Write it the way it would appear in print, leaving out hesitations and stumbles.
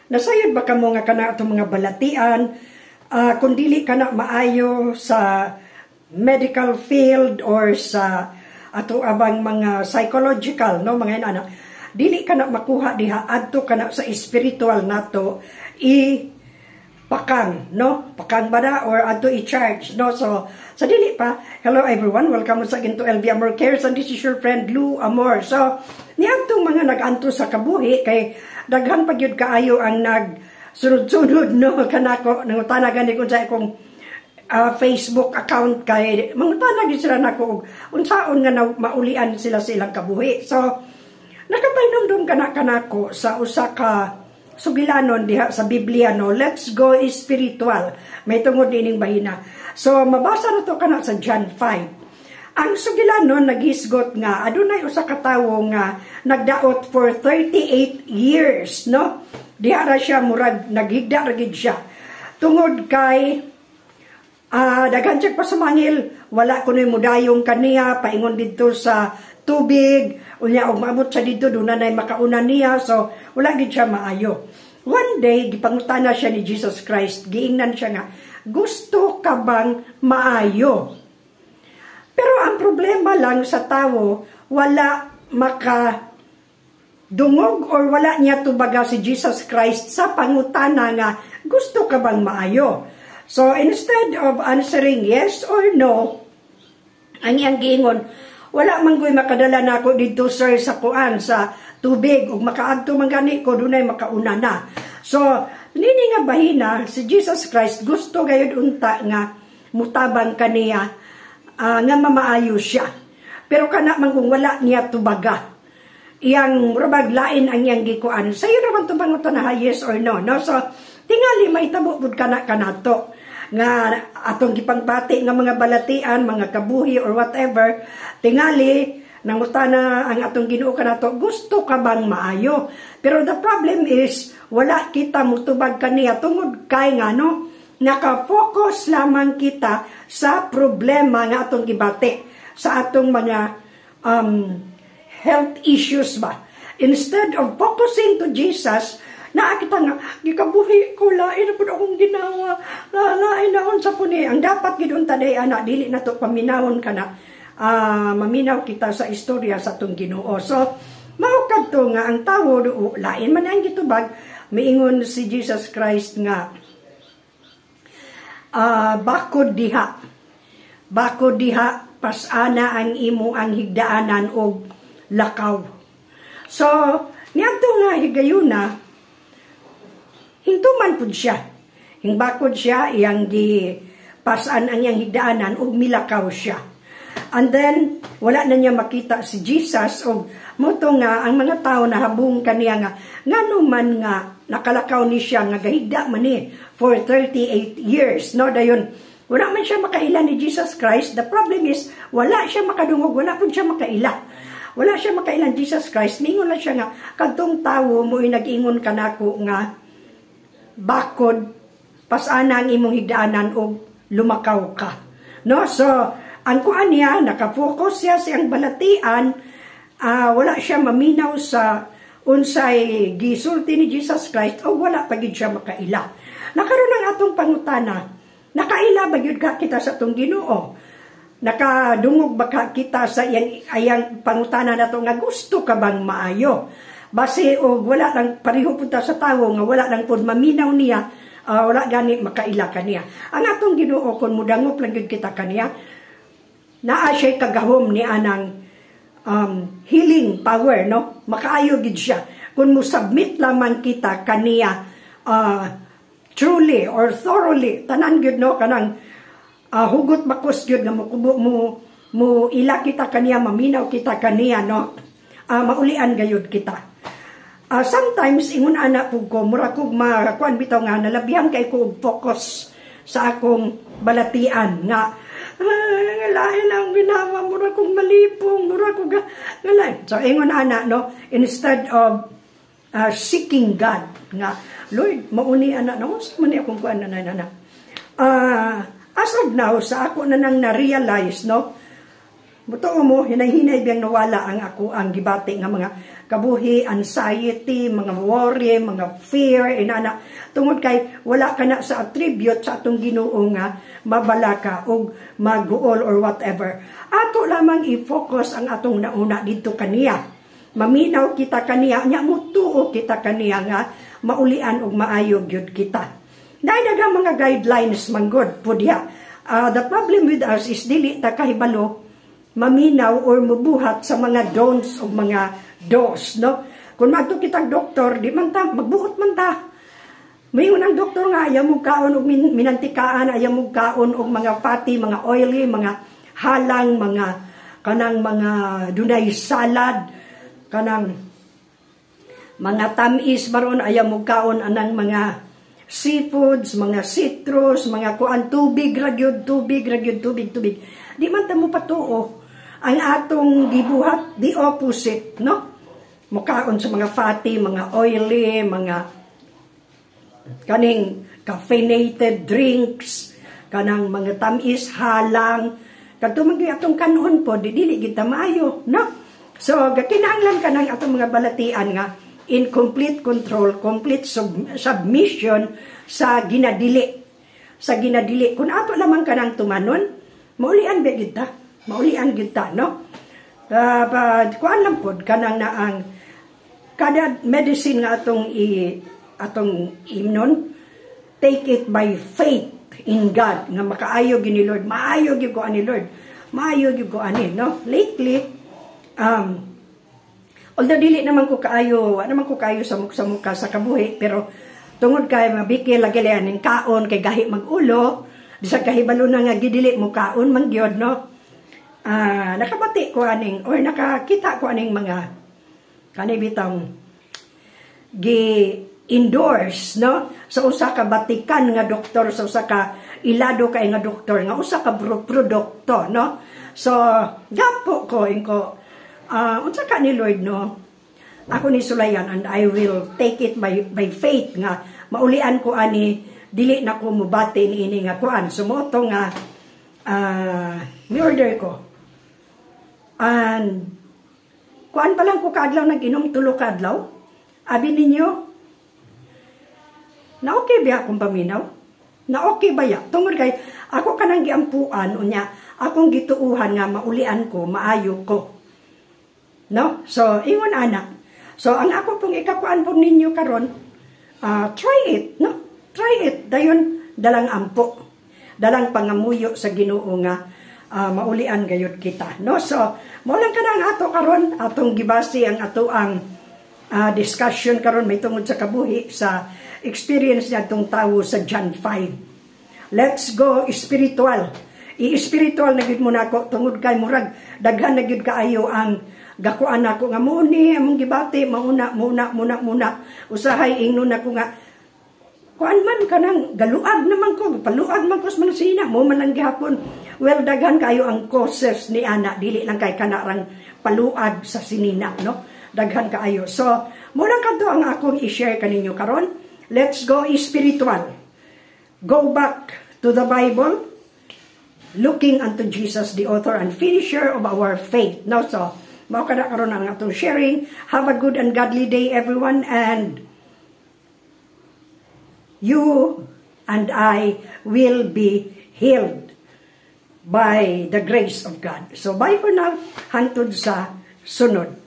Nasayod ba kamo nga kana atong mga balatian, kung dili kana maayo sa medical field or sa ato abang mga psychological, no, mga inana, dili kana makuha diha adto kana sa spiritual nato pakang, no, pakang bada or adto i-charge, no. So sa dili pa, hello everyone, welcome sa akin to LB Amor Cares, and this is your friend Lou Amor. So niadtong mga naganto sa kabuhi kay daghan pa gyud kaayo ang nagsunod-sunod, no, kanako nangutana gani kun sa akong Facebook account kay mangutana gyud sila nako unsaon nga maulian sila silang kabuhi. So nakapainomdom kanako sa usa ka sugilanon diha sa Biblia, no, let's go spiritual, may tungod dining bahina. So mabasa na to kana sa John 5. Ang sugilanon naghisgot nga adunay usa ka tawo nga nagdaot for 38 years, no, diha ra siya murag naghigda ra gid siya tungod kay daghan siya pasumangil, wala kunoy mudayong kaniya paingon didto sa tubig, unya og maabot siya dito dunay makauna niya, so wala gid siya maayo. One day gipangutana siya ni Jesus Christ, giingnan siya nga, gusto ka bang maayo? Pero ang problema lang sa tao, wala makadungog or wala niya tubaga si Jesus Christ sa pangutana nga, gusto ka bang maayo? So instead of answering yes or no, ang iyang giingon, wala man ko'y makadala na ako dito, sir, sa kuan, sa tubig, ug makaadto man gani ko, dunay makauna na. So, nini nga bahina, si Jesus Christ, gusto gayud unta nga mutabang kaniya, nga mamaayo siya. Pero kana man kung wala niya tubaga, iyang rubag lain ang iyang gikuan, sayo naman tubangutan na yes or no, no? So, tingali may tabukod kanato nga atong gipangbati nga mga balatian, mga kabuhi or whatever, tingali nangutana ang atong Ginoo kanato, gusto ka bang maayo? Pero the problem is wala kita mutubag kaniya tungod kay nga, no, naka-focus lamang kita sa problema nga atong gibati, sa atong mga health issues ba. Instead of focusing to Jesus, nakita nga, gikabuhi ko, lain na po akong ginawa, lain na on sa puni. Ang dapat gidun taday, anak, dili na to paminawon ka na, maminaw kita sa istorya sa itong Ginoo. So, maukad to nga, ang tao, lain man ang gitubag, miingon si Jesus Christ nga, bakod diha, pasana ang imo ang higdaanan o lakaw. So, niadto nga higayuna, hintuman pud siya. Hingbakod siya, iyang pasaan ang iyang higdaanan ug milakaw siya. And then, wala na niya makita si Jesus ug moto nga ang mga tao nahabong kaniya nga nganuman nga nakalakaw ni siya nga gahigda man ni for 38 years, no, dayon. Wala man siya makaila ni Jesus Christ. The problem is, wala siya makadungog, wala pud siya makaila. Wala siya makaila ni Jesus Christ. Mingon lang siya nga, kadtong tawo mo'y nag-ingon kanako nga, bakod, pasana ang imong higdaanan o lumakaw ka. No? So, ang kuan niya, nakafocus siya sa ang balatian, wala siya maminaw sa unsay gisulti ni Jesus Christ o wala pagid siya makaila. Nakaroon ng atong pangutana, nakaila ba yun ka kita sa itong Ginoo? Nakadungog ba ka kita sa ayang pangutana na to nga gusto ka bang maayo? Base o wala lang pareho punta sa tao nga wala lang pud maminaw niya, wala gani makaila kaniya. Ang atong Ginoo kon mudangop lang gyud kita kaniya, naa siya kagahom ni anang healing power, no? Makaayo gid siya kun mo submit lamang kita kaniya truly or thoroughly, tanan gyud, no, kanang hugot bakos gyud nga mo ila kita kaniya, maminaw kita kaniya, no, maulian gayud kita. Sometimes ingon ana pug ko mura kog makuan bitaw nga nalabihan kay ko focus sa akong balatian nga lain ang ginawa, mura kong malipong, mura kong galay. So ingon ana, no, instead of seeking God nga, Lord, mauni ana, no, sa mani akong kuan na. As of now, sa ako na nang na-realize, no, Buto mo, hinay-hinay biyang nawala ang ako ang gibati nga mga kabuhi, anxiety, mga worry, mga fear, inana. Tungod kay wala ka na sa attribute sa atong Ginoo nga mabala ka o maguol or whatever. Ato lamang i-focus ang atong nauna dito kaniya. Maminaw kita kaniya, nya mutuo kita kaniya nga maulian og maayo gyud kita. Daghang mga guidelines man good pud diha. The problem with us is dili ta kahibalo maminaw or mabuhat sa mga don'ts o mga do's, no? Kung madto kitang doktor, di man ta, magbuot man ta. May unang doktor nga, ayaw mong kaon o minantikaan, ayaw mong kaon o mga fatty, mga oily, mga halang, mga kanang mga dunay salad, kanang mga tamis maron, ayaw mong kaon anang mga seafoods, mga citrus, mga kuan, tubig. Di man ta mo patuo. Ang atong gibuhat, the opposite, no? Mukaon sa mga fatty, mga oily, mga kaning caffeinated drinks, kanang mga tamis, halang, katumagi atong kanon po, dili kita maayo, no? So, kinahanglan ka ng atong mga balatian nga, in complete control, complete submission sa ginadili. Sa ginadili. Kung ato lamang ka ng tumanon, maulian ba kita? Maulian kita, no? Kuan lang po, kanang na ang kada medicine nga atong imnon, take it by faith in God, nga makaayo ni Lord, maayo gyud ko ani Lord, maayo gyud ko ani, no? Lately, although dili naman ko kaayo sa mukha sa kabuhi, pero tungod kay mabiki lagi ning kaon kay gahi magulo, di sa kahibalo na nga gidili mo kaon man gyud, no? Nakabati ko aning or nakakita ko aning mga kanibitang gi-endorse, no? Sa usa ka batikan nga doktor, sa usa ka ilado kay nga doktor, nga usa ka produkto, no? So, gapo ko, unsa ka ni Lord, no? Ako ni sulayan, and I will take it by faith, nga maulian ko ani, dili na ko mubati ni ini nga kuan. Sumoto nga, ni-order ko. And, kuan pa lang ko kaadlaw, nag-inom 3 kaadlaw. Abi ninyo, na okay ba akong paminaw? Na okay ba ya? Tungod kay, ako kanang giampuan, unya, akong gituuhan nga maulian ko, maayo ko. No? So, ingon anak. So, ang ako pong ikakuan po ninyo karon, try it, no? Try it. Dayon, dalang ampo. Dalang pangamuyo sa Ginoo nga, maulian gayud kita, no? So, maulang ka na ang ato karon, atong gibasi ang ato ang discussion karon may tungod sa kabuhi, sa experience niya itong tawo sa John 5. Let's go spiritual. I-spiritual na gid mo nako tungod kay murag daghan na gid kaayo ang gakuan nako nga muni among gibati muna usahay ingnon nako nga kuan man kanang galuag naman ko paluag man ko sa mga sina mo man lang gihapon. Well, daghan kayo ang causes ni ana, dili lang kay kanarang paluag sa sinina, no? Daghan kaayo. So, muna kadto ang akong i-share kaninyo karon. Let's go spiritual. Go back to the Bible, looking unto Jesus, the author and finisher of our faith. No, so, mao kada karon ang atong sharing. Have a good and godly day, everyone, and you and I will be healed by the grace of God. So, bye for now. Hantod sa sunod.